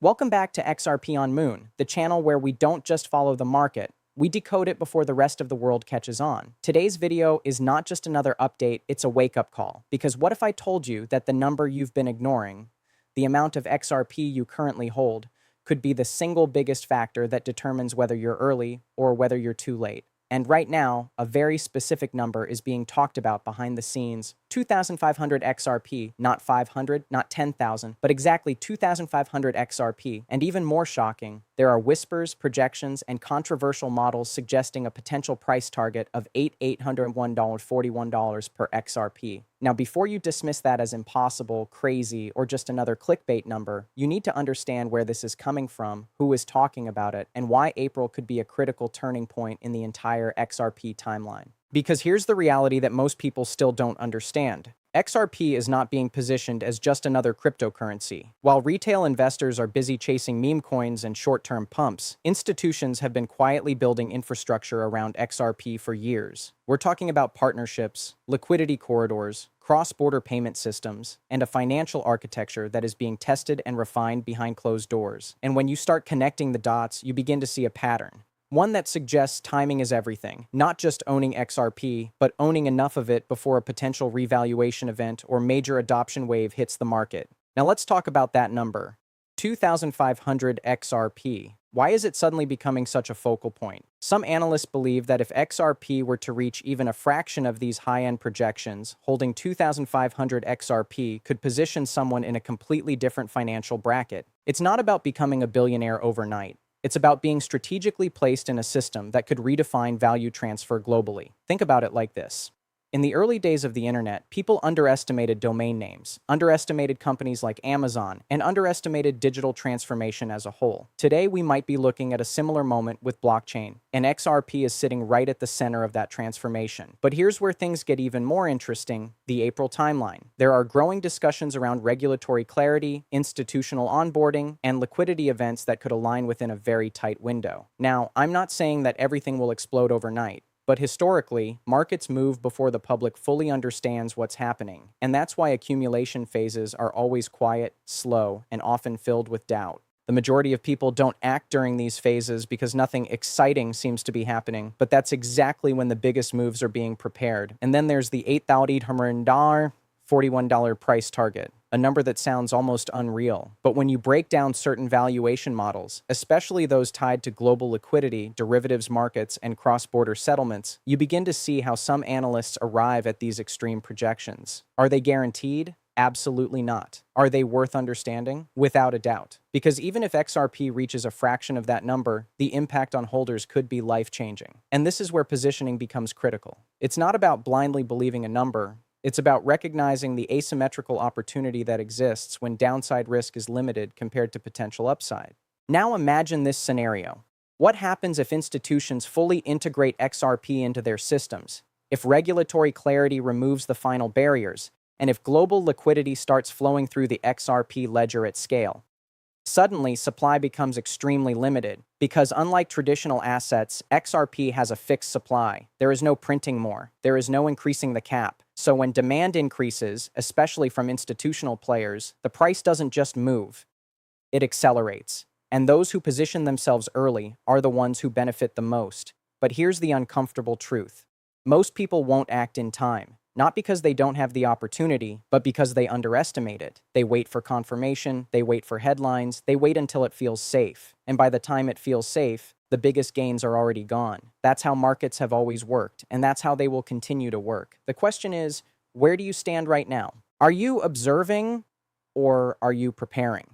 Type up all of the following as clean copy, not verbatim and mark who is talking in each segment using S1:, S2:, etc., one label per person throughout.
S1: Welcome back to XRP On Moon, the channel where we don't just follow the market, we decode it before the rest of the world catches on. Today's video is not just another update, it's a wake-up call. Because what if I told you that the number you've been ignoring, the amount of XRP you currently hold, could be the single biggest factor that determines whether you're early or whether you're too late? And right now, a very specific number is being talked about behind the scenes. 2,500 XRP, not 500, not 10,000, but exactly 2,500 XRP. And even more shocking, there are whispers, projections, and controversial models suggesting a potential price target of $801.41 per XRP. Now, before you dismiss that as impossible, crazy, or just another clickbait number, you need to understand where this is coming from, who is talking about it, and why April could be a critical turning point in the entire XRP timeline. Because here's the reality that most people still don't understand. XRP is not being positioned as just another cryptocurrency. While retail investors are busy chasing meme coins and short-term pumps, institutions have been quietly building infrastructure around XRP for years. We're talking about partnerships, liquidity corridors, cross-border payment systems, and a financial architecture that is being tested and refined behind closed doors. And when you start connecting the dots, you begin to see a pattern. One that suggests timing is everything, not just owning XRP, but owning enough of it before a potential revaluation event or major adoption wave hits the market. Now let's talk about that number. 2,500 XRP. Why is it suddenly becoming such a focal point? Some analysts believe that if XRP were to reach even a fraction of these high-end projections, holding 2,500 XRP could position someone in a completely different financial bracket. It's not about becoming a billionaire overnight. It's about being strategically placed in a system that could redefine value transfer globally. Think about it like this. In the early days of the internet, people underestimated domain names, underestimated companies like Amazon, and underestimated digital transformation as a whole. Today, we might be looking at a similar moment with blockchain, and XRP is sitting right at the center of that transformation. But here's where things get even more interesting: the April timeline. There are growing discussions around regulatory clarity, institutional onboarding, and liquidity events that could align within a very tight window. Now, I'm not saying that everything will explode overnight. But historically, markets move before the public fully understands what's happening, and that's why accumulation phases are always quiet, slow, and often filled with doubt. The majority of people don't act during these phases because nothing exciting seems to be happening, but that's exactly when the biggest moves are being prepared. And then there's the $8,841 price target, a number that sounds almost unreal. But when you break down certain valuation models, especially those tied to global liquidity, derivatives markets, and cross-border settlements, you begin to see how some analysts arrive at these extreme projections. Are they guaranteed? Absolutely not. Are they worth understanding? Without a doubt. Because even if XRP reaches a fraction of that number, the impact on holders could be life-changing. And this is where positioning becomes critical. It's not about blindly believing a number. It's about recognizing the asymmetrical opportunity that exists when downside risk is limited compared to potential upside. Now imagine this scenario. What happens if institutions fully integrate XRP into their systems? If regulatory clarity removes the final barriers? And if global liquidity starts flowing through the XRP ledger at scale? Suddenly, supply becomes extremely limited, because unlike traditional assets, XRP has a fixed supply. There is no printing more. There is no increasing the cap. So when demand increases, especially from institutional players, the price doesn't just move, it accelerates. And those who position themselves early are the ones who benefit the most. But here's the uncomfortable truth. Most people won't act in time. Not because they don't have the opportunity, but because they underestimate it. They wait for confirmation, they wait for headlines, they wait until it feels safe. And by the time it feels safe, the biggest gains are already gone. That's how markets have always worked, and that's how they will continue to work. The question is, where do you stand right now? Are you observing, or are you preparing?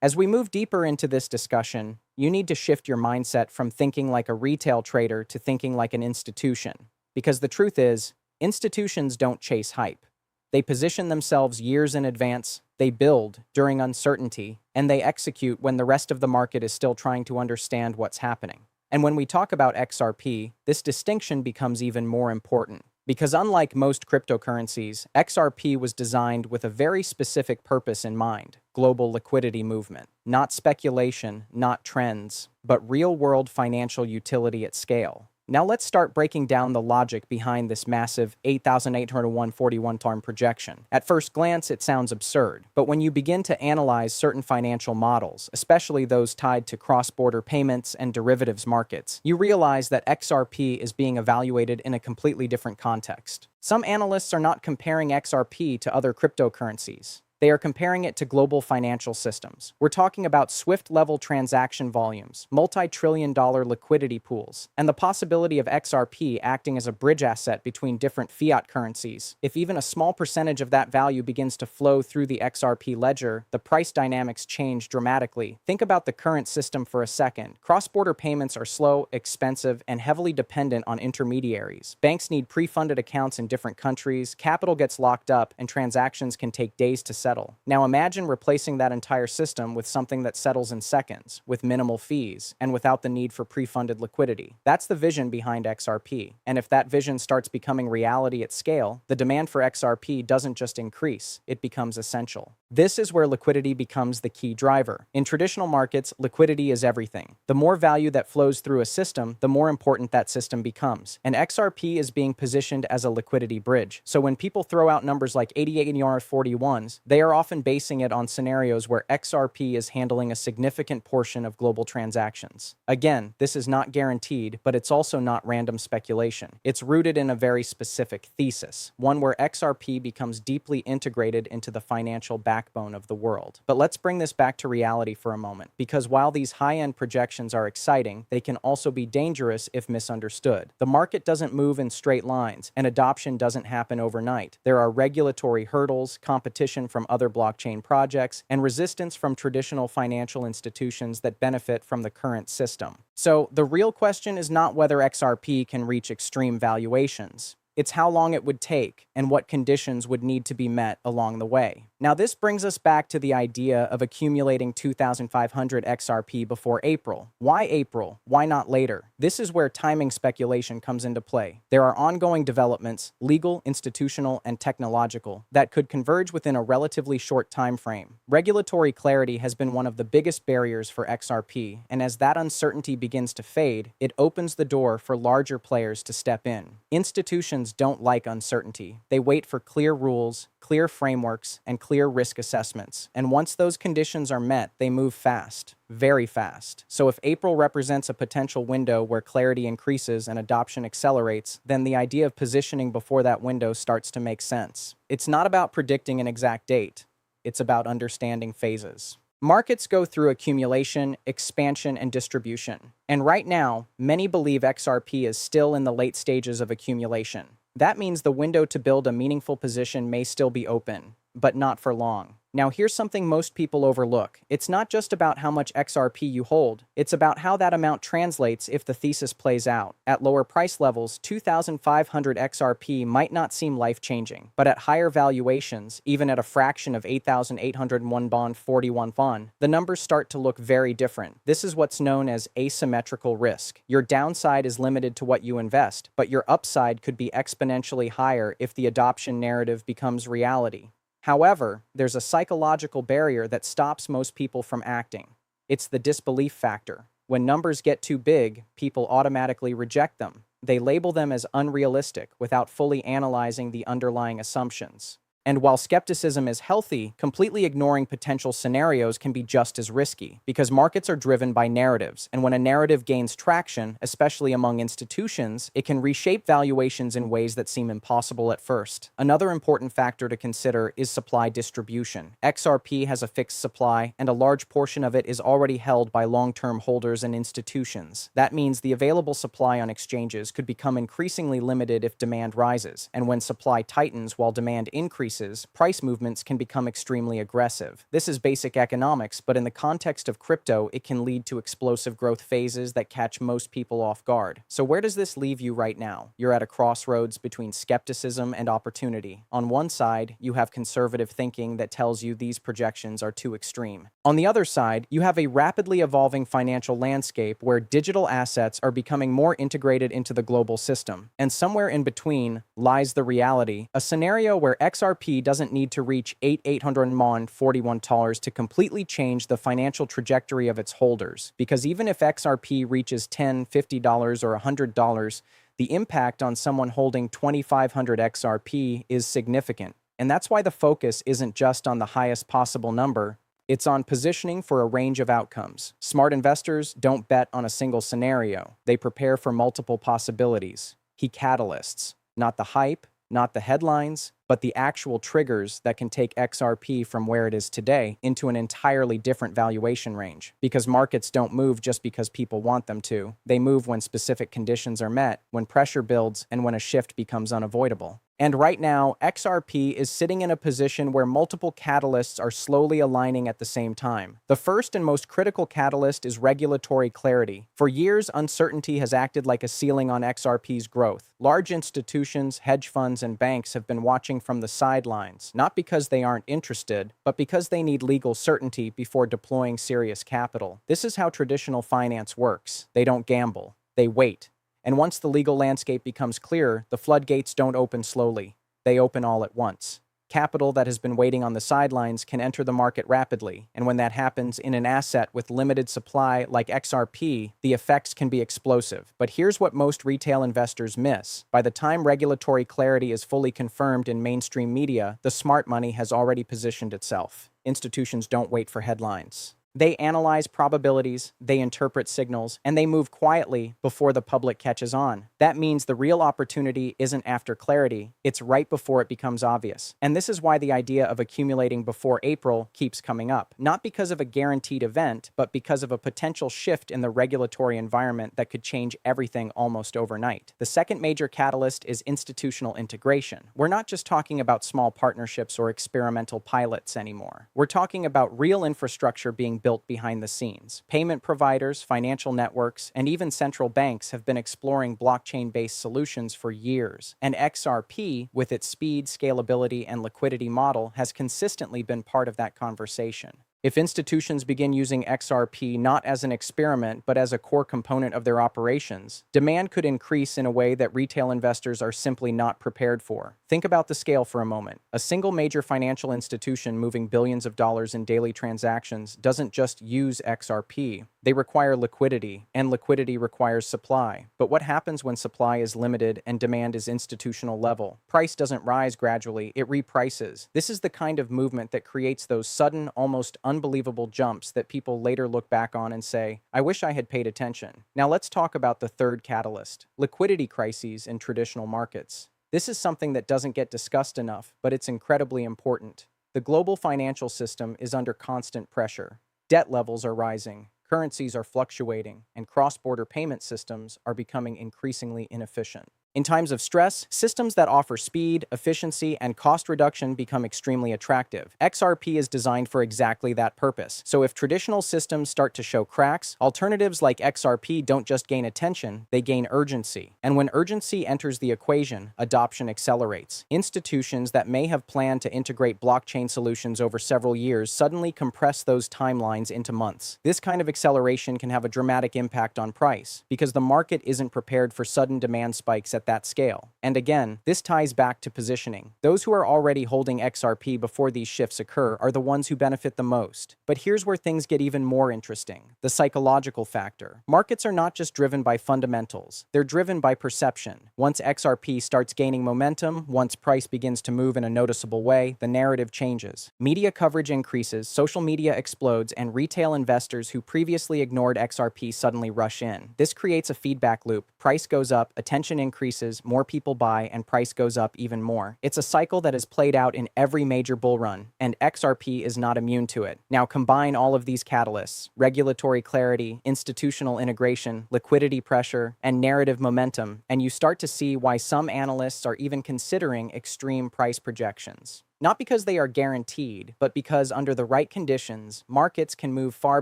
S1: As we move deeper into this discussion, you need to shift your mindset from thinking like a retail trader to thinking like an institution. Because the truth is, institutions don't chase hype. They position themselves years in advance, they build during uncertainty, and they execute when the rest of the market is still trying to understand what's happening. And when we talk about XRP, this distinction becomes even more important. Because unlike most cryptocurrencies, XRP was designed with a very specific purpose in mind: global liquidity movement. Not speculation, not trends, but real-world financial utility at scale. Now let's start breaking down the logic behind this massive 8,801.41 term projection. At first glance, it sounds absurd, but when you begin to analyze certain financial models, especially those tied to cross-border payments and derivatives markets, you realize that XRP is being evaluated in a completely different context. Some analysts are not comparing XRP to other cryptocurrencies. They are comparing it to global financial systems. We're talking about SWIFT-level transaction volumes, multi-trillion-dollar liquidity pools, and the possibility of XRP acting as a bridge asset between different fiat currencies. If even a small percentage of that value begins to flow through the XRP ledger, the price dynamics change dramatically. Think about the current system for a second. Cross-border payments are slow, expensive, and heavily dependent on intermediaries. Banks need pre-funded accounts in different countries, capital gets locked up, and transactions can take days to settle. Now imagine replacing that entire system with something that settles in seconds, with minimal fees, and without the need for pre-funded liquidity. That's the vision behind XRP. And if that vision starts becoming reality at scale, the demand for XRP doesn't just increase, it becomes essential. This is where liquidity becomes the key driver. In traditional markets, liquidity is everything. The more value that flows through a system, the more important that system becomes. And XRP is being positioned as a liquidity bridge. So when people throw out numbers like 88 41s, they are often basing it on scenarios where XRP is handling a significant portion of global transactions. Again, this is not guaranteed, but it's also not random speculation. It's rooted in a very specific thesis, one where XRP becomes deeply integrated into the financial backbone of the world. But let's bring this back to reality for a moment, because while these high-end projections are exciting, they can also be dangerous if misunderstood. The market doesn't move in straight lines, and adoption doesn't happen overnight. There are regulatory hurdles, competition from other blockchain projects, and resistance from traditional financial institutions that benefit from the current system. So the real question is not whether XRP can reach extreme valuations. It's how long it would take and what conditions would need to be met along the way. Now this brings us back to the idea of accumulating 2,500 XRP before April. Why April? Why not later? This is where timing speculation comes into play. There are ongoing developments, legal, institutional, and technological, that could converge within a relatively short time frame. Regulatory clarity has been one of the biggest barriers for XRP, and as that uncertainty begins to fade, it opens the door for larger players to step in. Institutions don't like uncertainty. They wait for clear rules, clear frameworks, and clear risk assessments. And once those conditions are met, they move fast, very fast. So if April represents a potential window where clarity increases and adoption accelerates, then the idea of positioning before that window starts to make sense. It's not about predicting an exact date. It's about understanding phases. Markets go through accumulation, expansion, and distribution. And right now, many believe XRP is still in the late stages of accumulation. That means the window to build a meaningful position may still be open, but not for long. Now here's something most people overlook. It's not just about how much XRP you hold, it's about how that amount translates if the thesis plays out. At lower price levels, 2,500 XRP might not seem life-changing, but at higher valuations, even at a fraction of 8,801.41 fon, the numbers start to look very different. This is what's known as asymmetrical risk. Your downside is limited to what you invest, but your upside could be exponentially higher if the adoption narrative becomes reality. However, there's a psychological barrier that stops most people from acting. It's the disbelief factor. When numbers get too big, people automatically reject them. They label them as unrealistic without fully analyzing the underlying assumptions. And while skepticism is healthy, completely ignoring potential scenarios can be just as risky, because markets are driven by narratives, and when a narrative gains traction, especially among institutions, it can reshape valuations in ways that seem impossible at first. Another important factor to consider is supply distribution. XRP has a fixed supply, and a large portion of it is already held by long-term holders and institutions. That means the available supply on exchanges could become increasingly limited if demand rises, and when supply tightens while demand increases, price movements can become extremely aggressive. This is basic economics, but in the context of crypto, it can lead to explosive growth phases that catch most people off guard. So where does this leave you right now? You're at a crossroads between skepticism and opportunity. On one side, you have conservative thinking that tells you these projections are too extreme. On the other side, you have a rapidly evolving financial landscape where digital assets are becoming more integrated into the global system. And somewhere in between lies the reality, a scenario where XRP XRP doesn't need to reach 841 dollars to completely change the financial trajectory of its holders, because even if XRP reaches $10, $50, or $100, the impact on someone holding 2,500 XRP is significant. And that's why the focus isn't just on the highest possible number, it's on positioning for a range of outcomes. Smart investors don't bet on a single scenario. They prepare for multiple possibilities. Key catalysts, not the hype, not the headlines, but the actual triggers that can take XRP from where it is today into an entirely different valuation range. Because markets don't move just because people want them to. They move when specific conditions are met, when pressure builds, and when a shift becomes unavoidable. And right now, XRP is sitting in a position where multiple catalysts are slowly aligning at the same time. The first and most critical catalyst is regulatory clarity. For years, uncertainty has acted like a ceiling on XRP's growth. Large institutions, hedge funds, and banks have been watching from the sidelines, not because they aren't interested, but because they need legal certainty before deploying serious capital. This is how traditional finance works. They don't gamble. They wait. And once the legal landscape becomes clearer, the floodgates don't open slowly. They open all at once. Capital that has been waiting on the sidelines can enter the market rapidly, and when that happens in an asset with limited supply like XRP, the effects can be explosive. But here's what most retail investors miss. By the time regulatory clarity is fully confirmed in mainstream media, the smart money has already positioned itself. Institutions don't wait for headlines. They analyze probabilities, they interpret signals, and they move quietly before the public catches on. That means the real opportunity isn't after clarity, it's right before it becomes obvious. And this is why the idea of accumulating before April keeps coming up. Not because of a guaranteed event, but because of a potential shift in the regulatory environment that could change everything almost overnight. The second major catalyst is institutional integration. We're not just talking about small partnerships or experimental pilots anymore. We're talking about real infrastructure being built behind the scenes. Payment providers, financial networks, and even central banks have been exploring blockchain-based solutions for years. And XRP, with its speed, scalability, and liquidity model, has consistently been part of that conversation. If institutions begin using XRP not as an experiment, but as a core component of their operations, demand could increase in a way that retail investors are simply not prepared for. Think about the scale for a moment. A single major financial institution moving billions of dollars in daily transactions doesn't just use XRP. They require liquidity, and liquidity requires supply. But what happens when supply is limited and demand is institutional level? Price doesn't rise gradually, it reprices. This is the kind of movement that creates those sudden, almost unbelievable jumps that people later look back on and say, I wish I had paid attention. Now let's talk about the third catalyst, liquidity crises in traditional markets. This is something that doesn't get discussed enough, but it's incredibly important. The global financial system is under constant pressure. Debt levels are rising, currencies are fluctuating, and cross-border payment systems are becoming increasingly inefficient. In times of stress, systems that offer speed, efficiency, and cost reduction become extremely attractive. XRP is designed for exactly that purpose. So if traditional systems start to show cracks, alternatives like XRP don't just gain attention, they gain urgency. And when urgency enters the equation, adoption accelerates. Institutions that may have planned to integrate blockchain solutions over several years suddenly compress those timelines into months. This kind of acceleration can have a dramatic impact on price, because the market isn't prepared for sudden demand spikes at that scale. And again, this ties back to positioning. Those who are already holding XRP before these shifts occur are the ones who benefit the most. But here's where things get even more interesting: the psychological factor. Markets are not just driven by fundamentals, they're driven by perception. Once XRP starts gaining momentum, once price begins to move in a noticeable way, the narrative changes. Media coverage increases, social media explodes, and retail investors who previously ignored XRP suddenly rush in. This creates a feedback loop. Price goes up, attention increases, more people buy, and price goes up even more. It's a cycle that has played out in every major bull run, and XRP is not immune to it. Now combine all of these catalysts: regulatory clarity, institutional integration, liquidity pressure, and narrative momentum, and you start to see why some analysts are even considering extreme price projections. Not because they are guaranteed, but because under the right conditions, markets can move far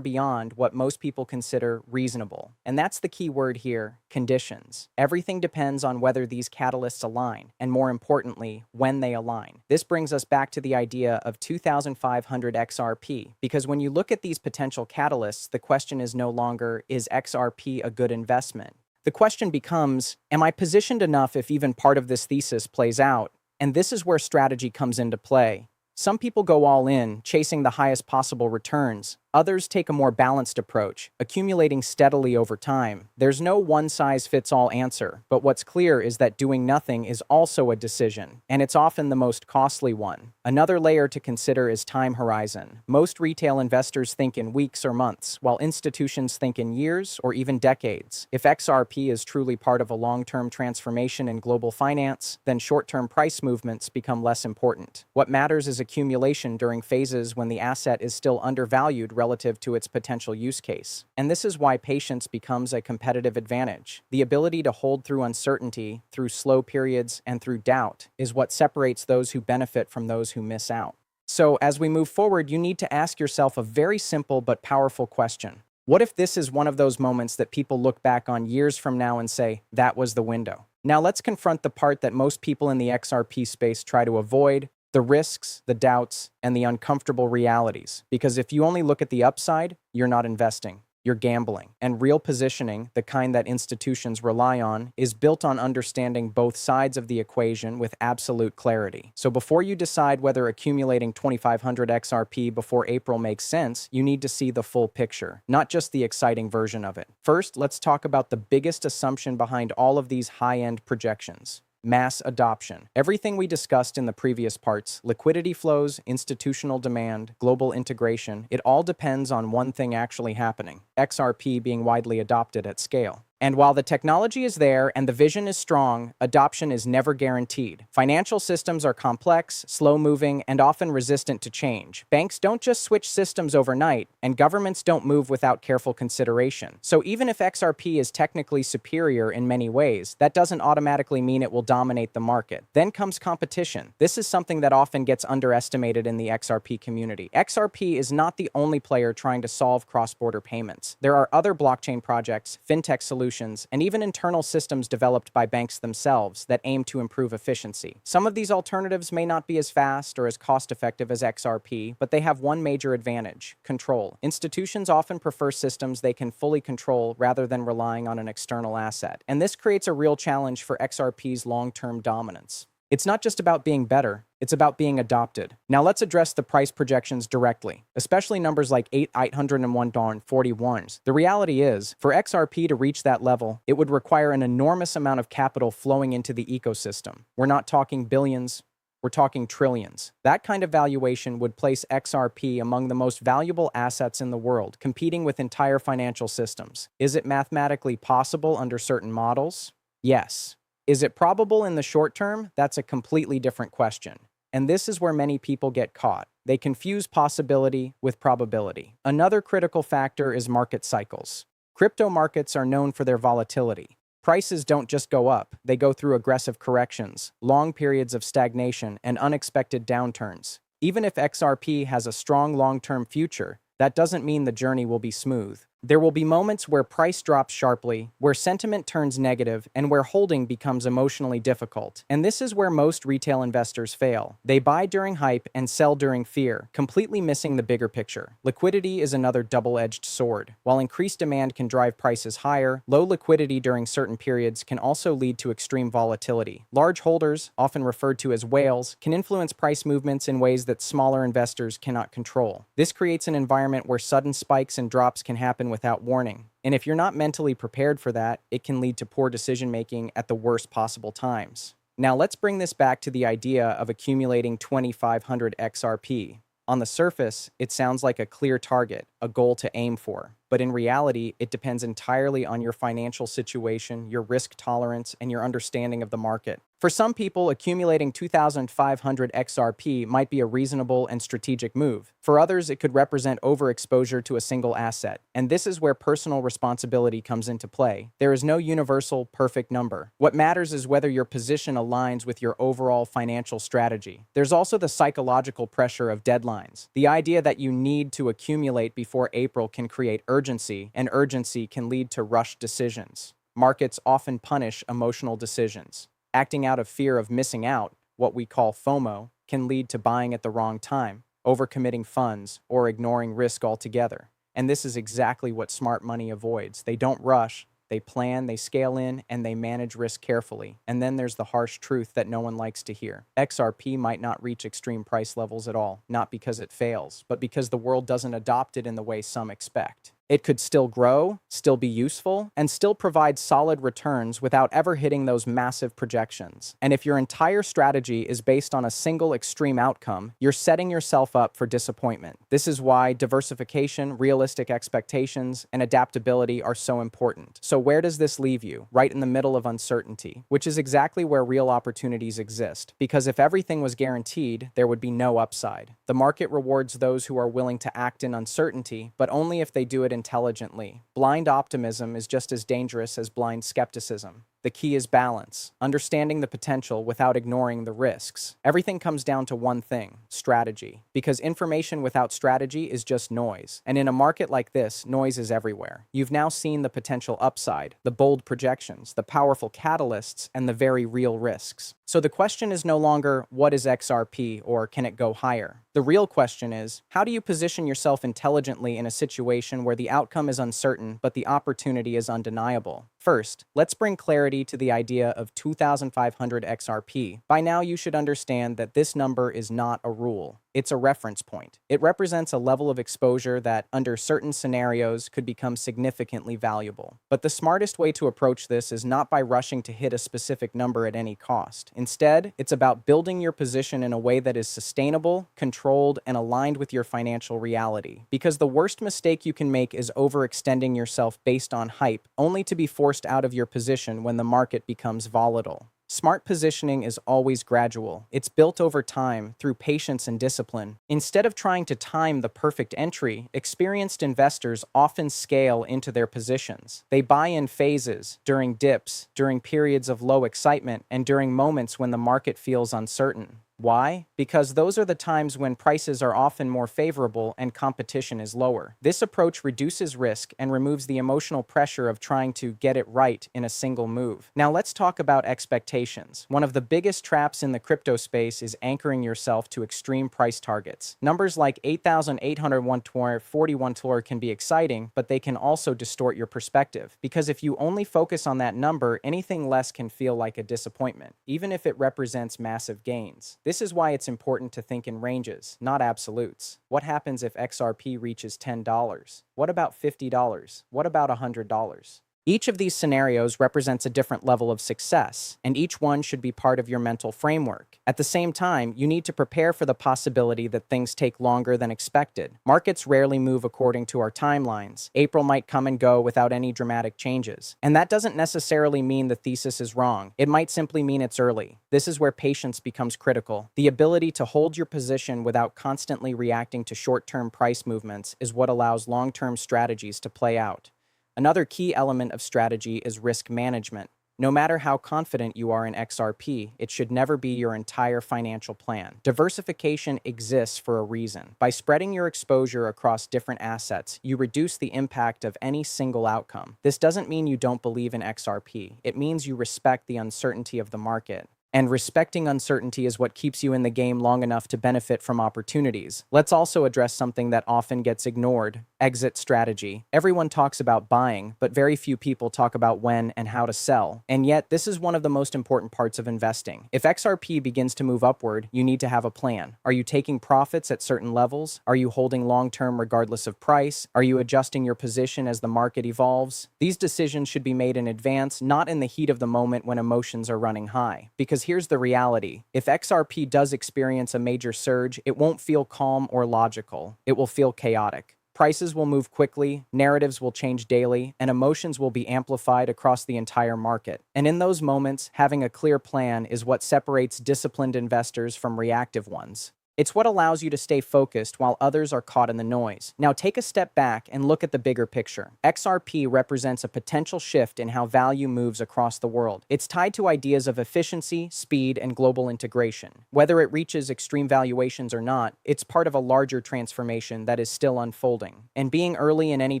S1: beyond what most people consider reasonable. And that's the key word here: conditions. Everything depends on whether these catalysts align, and more importantly, when they align. This brings us back to the idea of 2,500 XRP, because when you look at these potential catalysts, the question is no longer, is XRP a good investment? The question becomes, am I positioned enough if even part of this thesis plays out? And this is where strategy comes into play. Some people go all in, chasing the highest possible returns. Others take a more balanced approach, accumulating steadily over time. There's no one-size-fits-all answer, but what's clear is that doing nothing is also a decision, and it's often the most costly one. Another layer to consider is time horizon. Most retail investors think in weeks or months, while institutions think in years or even decades. If XRP is truly part of a long-term transformation in global finance, then short-term price movements become less important. What matters is accumulation during phases when the asset is still undervalued relative to its potential use case. And this is why patience becomes a competitive advantage. The ability to hold through uncertainty, through slow periods, and through doubt is what separates those who benefit from those who miss out. So, as we move forward, you need to ask yourself a very simple but powerful question. What if this is one of those moments that people look back on years from now and say, that was the window? Now let's confront the part that most people in the XRP space try to avoid: the risks, the doubts, and the uncomfortable realities. Because if you only look at the upside, you're not investing. You're gambling. And real positioning, the kind that institutions rely on, is built on understanding both sides of the equation with absolute clarity. So before you decide whether accumulating 2,500 XRP before April makes sense, you need to see the full picture, not just the exciting version of it. First, let's talk about the biggest assumption behind all of these high-end projections: mass adoption. Everything we discussed in the previous parts, liquidity flows, institutional demand, global integration, it all depends on one thing actually happening: XRP being widely adopted at scale. And while the technology is there and the vision is strong, adoption is never guaranteed. Financial systems are complex, slow-moving, and often resistant to change. Banks don't just switch systems overnight, and governments don't move without careful consideration. So even if XRP is technically superior in many ways, that doesn't automatically mean it will dominate the market. Then comes competition. This is something that often gets underestimated in the XRP community. XRP is not the only player trying to solve cross-border payments. There are other blockchain projects, fintech solutions, and even internal systems developed by banks themselves that aim to improve efficiency. Some of these alternatives may not be as fast or as cost-effective as XRP, but they have one major advantage: control. Institutions often prefer systems they can fully control rather than relying on an external asset, and this creates a real challenge for XRP's long-term dominance. It's not just about being better, it's about being adopted. Now let's address the price projections directly, especially numbers like $801.41. The reality is, for XRP to reach that level, it would require an enormous amount of capital flowing into the ecosystem. We're not talking billions, we're talking trillions. That kind of valuation would place XRP among the most valuable assets in the world, competing with entire financial systems. Is it mathematically possible under certain models? Yes. Is it probable in the short term? That's a completely different question. And this is where many people get caught. They confuse possibility with probability. Another critical factor is market cycles. Crypto markets are known for their volatility. Prices don't just go up, they go through aggressive corrections, long periods of stagnation, and unexpected downturns. Even if XRP has a strong long-term future, that doesn't mean the journey will be smooth. There will be moments where price drops sharply, where sentiment turns negative, and where holding becomes emotionally difficult. And this is where most retail investors fail. They buy during hype and sell during fear, completely missing the bigger picture. Liquidity is another double-edged sword. While increased demand can drive prices higher, low liquidity during certain periods can also lead to extreme volatility. Large holders, often referred to as whales, can influence price movements in ways that smaller investors cannot control. This creates an environment where sudden spikes and drops can happen without warning. And if you're not mentally prepared for that, it can lead to poor decision-making at the worst possible times. Now let's bring this back to the idea of accumulating 2,500 XRP. On the surface, it sounds like a clear target, a goal to aim for. But in reality, it depends entirely on your financial situation, your risk tolerance, and your understanding of the market. For some people, accumulating 2,500 XRP might be a reasonable and strategic move. For others, it could represent overexposure to a single asset. And this is where personal responsibility comes into play. There is no universal, perfect number. What matters is whether your position aligns with your overall financial strategy. There's also the psychological pressure of deadlines. The idea that you need to accumulate before April can create urgency, and urgency can lead to rushed decisions. Markets often punish emotional decisions. Acting out of fear of missing out, what we call FOMO, can lead to buying at the wrong time, overcommitting funds, or ignoring risk altogether. And this is exactly what smart money avoids. They don't rush, They plan, they scale in, and they manage risk carefully. And then there's the harsh truth that no one likes to hear. XRP might not reach extreme price levels at all, not because it fails, but because the world doesn't adopt it in the way some expect. It could still grow, still be useful, and still provide solid returns without ever hitting those massive projections. And if your entire strategy is based on a single extreme outcome, you're setting yourself up for disappointment. This is why diversification, realistic expectations, and adaptability are so important. So where does this leave you? Right in the middle of uncertainty, which is exactly where real opportunities exist. Because if everything was guaranteed, there would be no upside. The market rewards those who are willing to act in uncertainty, but only if they do it intelligently. Blind optimism is just as dangerous as blind skepticism. The key is balance, understanding the potential without ignoring the risks. Everything comes down to one thing: strategy. Because information without strategy is just noise. And in a market like this, noise is everywhere. You've now seen the potential upside, the bold projections, the powerful catalysts, and the very real risks. So the question is no longer, what is XRP, or can it go higher? The real question is, how do you position yourself intelligently in a situation where the outcome is uncertain, but the opportunity is undeniable? First, let's bring clarity to the idea of 2,500 XRP. By now, you should understand that this number is not a rule. It's a reference point. It represents a level of exposure that, under certain scenarios, could become significantly valuable. But the smartest way to approach this is not by rushing to hit a specific number at any cost. Instead, it's about building your position in a way that is sustainable, controlled, and aligned with your financial reality. Because the worst mistake you can make is overextending yourself based on hype, only to be forced out of your position when the market becomes volatile. Smart positioning is always gradual. It's built over time through patience and discipline. Instead of trying to time the perfect entry, experienced investors often scale into their positions. They buy in phases, during dips, during periods of low excitement, and during moments when the market feels uncertain. Why? Because those are the times when prices are often more favorable and competition is lower. This approach reduces risk and removes the emotional pressure of trying to get it right in a single move. Now let's talk about expectations. One of the biggest traps in the crypto space is anchoring yourself to extreme price targets. Numbers like 8,801 TOR, 41 TOR can be exciting, but they can also distort your perspective. Because if you only focus on that number, anything less can feel like a disappointment, even if it represents massive gains. This is why it's important to think in ranges, not absolutes. What happens if XRP reaches $10? What about $50? What about $100? Each of these scenarios represents a different level of success, and each one should be part of your mental framework. At the same time, you need to prepare for the possibility that things take longer than expected. Markets rarely move according to our timelines. April might come and go without any dramatic changes. And that doesn't necessarily mean the thesis is wrong. It might simply mean it's early. This is where patience becomes critical. The ability to hold your position without constantly reacting to short-term price movements is what allows long-term strategies to play out. Another key element of strategy is risk management. No matter how confident you are in XRP, it should never be your entire financial plan. Diversification exists for a reason. By spreading your exposure across different assets, you reduce the impact of any single outcome. This doesn't mean you don't believe in XRP. It means you respect the uncertainty of the market. And respecting uncertainty is what keeps you in the game long enough to benefit from opportunities. Let's also address something that often gets ignored: exit strategy. Everyone talks about buying, but very few people talk about when and how to sell. And yet, this is one of the most important parts of investing. If XRP begins to move upward, you need to have a plan. Are you taking profits at certain levels? Are you holding long-term regardless of price? Are you adjusting your position as the market evolves? These decisions should be made in advance, not in the heat of the moment when emotions are running high. Because here's the reality: if XRP does experience a major surge, it won't feel calm or logical. It will feel chaotic. Prices will move quickly, narratives will change daily, and emotions will be amplified across the entire market. And in those moments, having a clear plan is what separates disciplined investors from reactive ones. It's what allows you to stay focused while others are caught in the noise. Now take a step back and look at the bigger picture. XRP represents a potential shift in how value moves across the world. It's tied to ideas of efficiency, speed, and global integration. Whether it reaches extreme valuations or not, it's part of a larger transformation that is still unfolding. And being early in any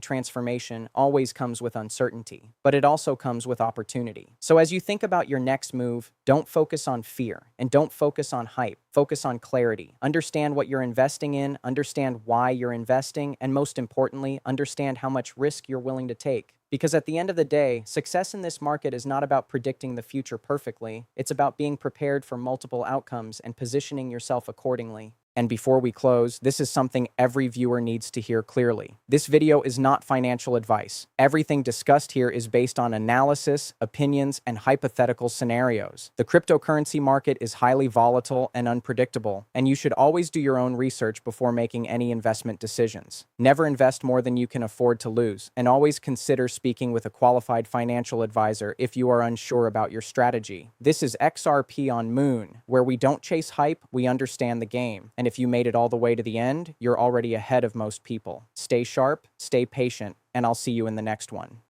S1: transformation always comes with uncertainty, but it also comes with opportunity. So as you think about your next move, don't focus on fear and don't focus on hype. Focus on clarity. Understand what you're investing in, understand why you're investing, and most importantly, understand how much risk you're willing to take. Because at the end of the day, success in this market is not about predicting the future perfectly. It's about being prepared for multiple outcomes and positioning yourself accordingly. And before we close, this is something every viewer needs to hear clearly. This video is not financial advice. Everything discussed here is based on analysis, opinions, and hypothetical scenarios. The cryptocurrency market is highly volatile and unpredictable, and you should always do your own research before making any investment decisions. Never invest more than you can afford to lose, and always consider speaking with a qualified financial advisor if you are unsure about your strategy. This is XRP on Moon, where we don't chase hype, we understand the game. And if you made it all the way to the end, you're already ahead of most people. Stay sharp, stay patient, and I'll see you in the next one.